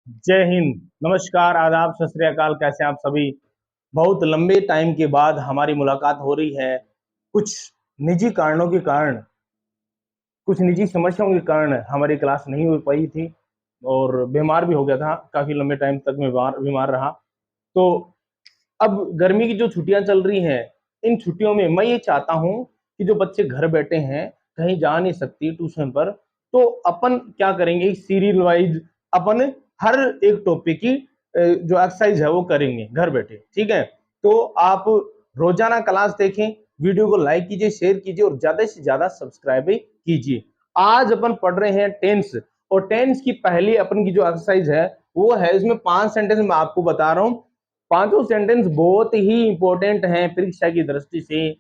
जय हिंद, नमस्कार, आदाब, सत श्री अकाल। कैसे हैं आप सभी। बहुत लंबे टाइम के बाद हमारी मुलाकात हो रही है। कुछ निजी कारणों के कारण, कुछ निजी समस्याओं के कारण हमारी क्लास नहीं हो पाई थी और बीमार भी हो गया था। काफी लंबे टाइम तक मैं बीमार बीमार रहा। तो अब गर्मी की जो छुट्टियां चल रही हैं, इन छुट्टियों में मैं ये चाहता हूं कि जो बच्चे घर बैठे हैं, कहीं जा नहीं सकती ट्यूशन पर, तो अपन क्या करेंगे, सीरियल वाइज अपन हर एक टॉपिक की जो एक्सरसाइज है वो करेंगे घर बैठे। ठीक है, तो आप रोजाना क्लास देखें, वीडियो को लाइक कीजिए, शेयर कीजिए और ज्यादा से ज्यादा सब्सक्राइब भी कीजिए। आज अपन पढ़ रहे हैं टेंस, और टेंस की पहली अपन की जो एक्सरसाइज है वो है, इसमें 5 सेंटेंस मैं आपको बता रहा हूँ। पांचों सेंटेंस बहुत ही इंपॉर्टेंट हैं परीक्षा की दृष्टि से,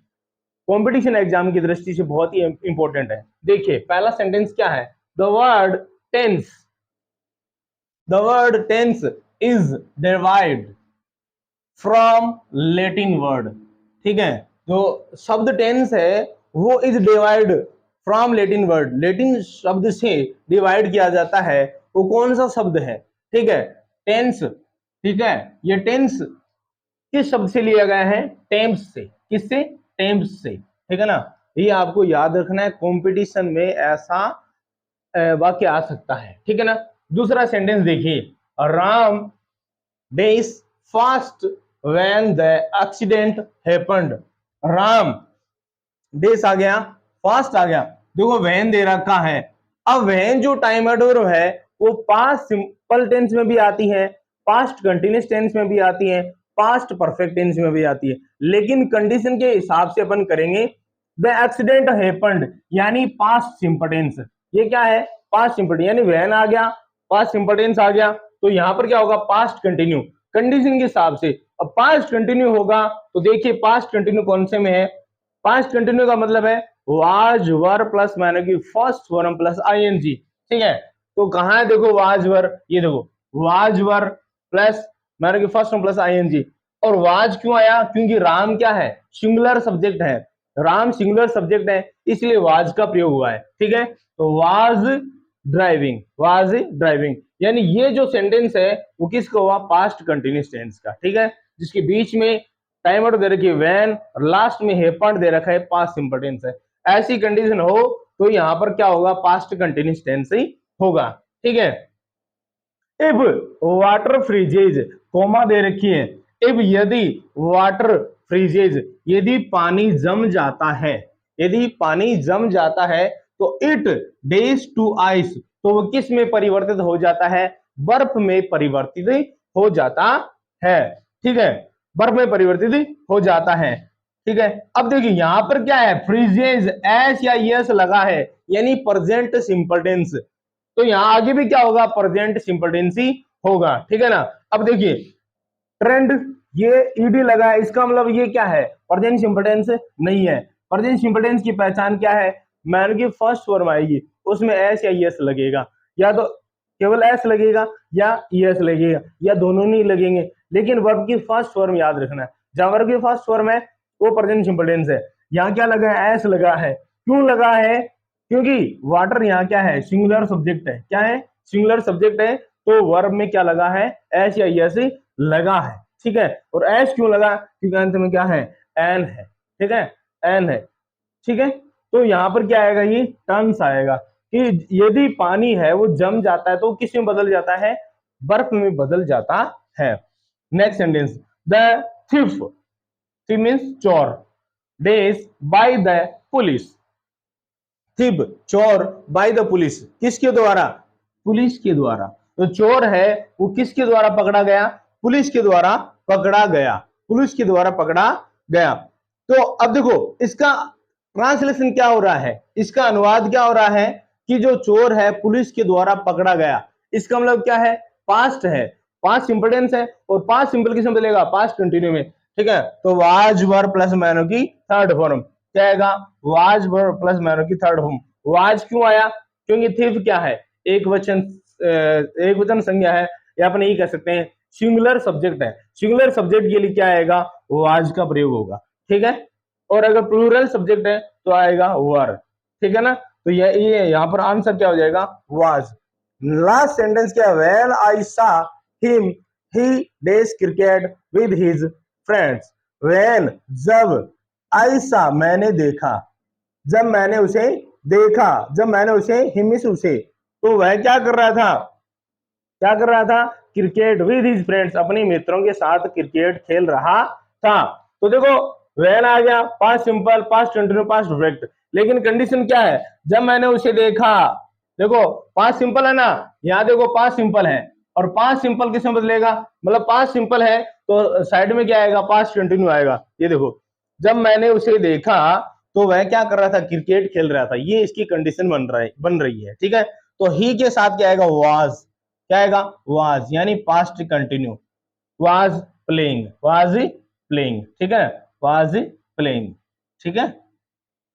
कंपटीशन एग्जाम की दृष्टि से बहुत ही इंपॉर्टेंट है। देखिए पहला सेंटेंस क्या है। The word tense, the word tense is derived from Latin word. ठीक है, जो शब्द टेंस है वो is divide from Latin word, Latin शब्द से डिवाइड किया जाता है। वो कौन सा शब्द है? ठीक है, टेंस। ठीक है, ये टेंस किस शब्द से लिया गया है? टेम्स से। किससे? टेम्स से। ठीक है ना, ये आपको याद रखना है, कंपटीशन में ऐसा वाक्य आ सकता है। ठीक है ना। दूसरा सेंटेंस देखिए, Ram dies fast when the accident happened. Ram dies आ गया, फास्ट आ गया। देखो वैन दे रखा है। अब वैन जो टाइम एडवर्ब है वो पास्ट सिंपल टेंस में भी आती है, पास्ट कंटिन्यूअस टेंस में भी आती है, पास्ट परफेक्ट टेंस में भी आती है। लेकिन कंडीशन के हिसाब से अपन करेंगे। द एक्सीडेंट हैपेंड यानी पास्ट सिंपल टेंस। ये क्या है? पास्ट सिंपल, यानी वैन आ गया, पास्ट सिंपल टेंस आ गया, तो यहां पर क्या होगा? Past continue. कंडीशन के हिसाब से अब पास्ट कंटिन्यू होगा, तो देखिए पास्ट कंटिन्यू कौन से में है? पास्ट कंटिन्यू का मतलब है वाज वर प्लस माने कि फर्स्ट फॉर्म प्लस आईएनजी। ठीक है, तो कहां है? देखो वाज वर, ये देखो वाज वर प्लस माने कि फर्स्ट फॉर्म प्लस आईएनजी। और वाज क्यों आया? क्योंकि राम क्या है? सिंगुलर सब्जेक्ट है, राम सिंगुलर सब्जेक्ट है, इसलिए वाज का प्रयोग हुआ है। ठीक है, तो वाज ड्राइविंग, वाज ड्राइविंग, यानी ये जो सेंटेंस है वो किसका हुआ? पास्ट कंटिन्यूअस टेंस का। ठीक है, जिसके बीच में टाइम आउट दे रखी है वैन और लास्ट में हैपेंड दे रखा है, पास्ट सिंपल टेंस है। ऐसी कंडीशन हो तो यहां पर क्या होगा? पास्ट कंटिन्यूअस टेंस ही होगा। ठीक है, इफ वाटर फ्रीजेज, कोमा दे रखी है, इफ यदि वाटर फ्रीजेज, यदि पानी जम जाता है, यदि पानी जम जाता है तो इट डेज टू आइस, तो वो किस में परिवर्तित हो जाता है? बर्फ में परिवर्तित हो जाता है। ठीक है, बर्फ में परिवर्तित हो जाता है। ठीक है, अब देखिए यहां पर क्या है? फ्रीजेज एस या यस लगा है, यानी प्रेजेंट सिंपल टेंस, तो यहां आगे भी क्या होगा? प्रेजेंट सिंपल टेंस ही होगा। ठीक है ना। अब देखिए ट्रेंड, ये ईडी लगा है, इसका मतलब ये क्या है? प्रेजेंट सिंपल टेंस नहीं है। प्रेजेंट सिंपल टेंस की पहचान क्या है? मैन की फर्स्ट फॉर्म आएगी, उसमें एस या यस लगेगा, या तो केवल एस लगेगा या यस लगेगा, या दोनों नहीं लगेंगे। लेकिन वर्ब की फर्स्ट फॉर्म याद रखना है। जहां वर्ब की फर्स्ट फॉर्म है वो प्रेजेंट सिंपल टेंस है। यहाँ क्या लगा है? एस लगा है। क्यों लगा है? क्योंकि वाटर यहाँ क्या है? सिंगुलर सब्जेक्ट है। क्या है? सिंगुलर सब्जेक्ट है, तो वर्ब में क्या लगा है? एस या यस लगा है। ठीक है, और एस क्यों लगा? क्योंकि अंत में क्या है? एन है। ठीक है, एन है। ठीक है, तो यहां पर क्या आएगा? ये टर्म्स आएगा कि यदि पानी है वो जम जाता है तो किस में बदल जाता है? बर्फ में बदल जाता है। Next sentence, the thief, thief means चोर, dies by the police. Thief चोर, बाय द पुलिस, किसके द्वारा? पुलिस के द्वारा। तो चोर है वो किसके द्वारा पकड़ा गया? पुलिस के द्वारा पकड़ा गया, पुलिस के द्वारा पकड़ा गया। तो अब देखो इसका ट्रांसलेशन क्या हो रहा है, इसका अनुवाद क्या हो रहा है कि जो चोर है पुलिस के द्वारा पकड़ा गया, इसका मतलब क्या है? पास्ट है, पास्ट सिंपल टेंस है, और पास्ट सिंपल किसमें बदलेगा? पास्ट कंटिन्यू में। ठीक है, तो वाज वर प्लस मैनो की थर्ड फॉर्म क्या आएगा? वाज वर प्लस मैनो की थर्ड फॉर्म। वाज क्यों आया? क्योंकि थिफ क्या है? एक वचन, एक वचन संज्ञा है, या अपन यही कह सकते हैं सिंगुलर सब्जेक्ट है। सिंगुलर सब्जेक्ट के लिए क्या आएगा? वाज का प्रयोग होगा। ठीक है, और अगर प्लूरल सब्जेक्ट है तो आएगा वर। ठीक है ना, तो ये यहाँ पर आंसर क्या हो जाएगा? वाज। लास्ट सेंटेंस क्या है? व्हेन आई सा him he days cricket with his friends. When जब, आई सा मैंने देखा, जब मैंने उसे देखा, जब मैंने उसे हिम से उसे, तो वह क्या कर रहा था? क्या कर रहा था? क्रिकेट विद हिज फ्रेंड्स, अपने मित्रों के साथ क्रिकेट खेल रहा था। तो देखो व्हेन आ गया, past simple, past continue, past perfect, लेकिन कंडीशन क्या है? जब मैंने उसे देखा। देखो पास्ट सिंपल है ना, यहाँ देखो पास्ट सिंपल है, और पास्ट सिंपल किसमें बदलेगा? मतलब पास्ट सिंपल है तो साइड में क्या आएगा? पास्ट कंटिन्यू आएगा। ये देखो, जब मैंने उसे देखा तो वह क्या कर रहा था? क्रिकेट खेल रहा था। ये इसकी कंडीशन बन रही है, ठीक है। तो ही के साथ क्या आएगा? वाज। क्या आएगा? वाज, यानी past continue. Was playing, was playing, ठीक है, वाज प्लेइंग, ठीक है।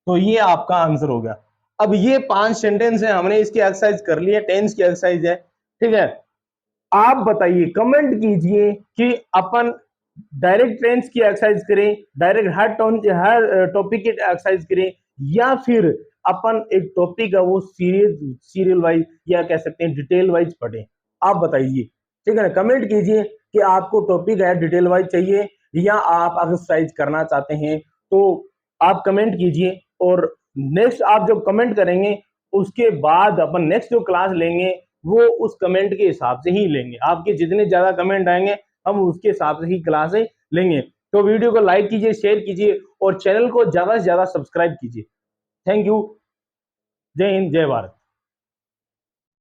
तो ये आपका आंसर हो गया। अब ये 5 सेंटेंस है, हमने इसकी एक्सरसाइज कर ली है, टेंस की एक्सरसाइज है, ठीक है। आप बताइए, कमेंट कीजिए कि अपन डायरेक्ट टेंस की एक्सरसाइज करें, डायरेक्ट हर टॉपिक की एक्सरसाइज करें, या फिर अपन एक टॉपिक है वो सीरियल वाइज या कह सकते हैं डिटेल वाइज पढ़ें। आप बताइए, ठीक है ना। कमेंट कीजिए कि आपको टॉपिक है डिटेल वाइज चाहिए या आप एक्सरसाइज करना चाहते हैं, तो आप कमेंट कीजिए। और नेक्स्ट आप जब कमेंट करेंगे उसके बाद अपन नेक्स्ट जो क्लास लेंगे वो उस कमेंट के हिसाब से ही लेंगे। आपके जितने ज्यादा कमेंट आएंगे हम उसके हिसाब से ही क्लास लेंगे। तो वीडियो को लाइक कीजिए, शेयर कीजिए और चैनल को ज्यादा से ज्यादा सब्सक्राइब कीजिए। Thank you. जय हिंद, जय भारत।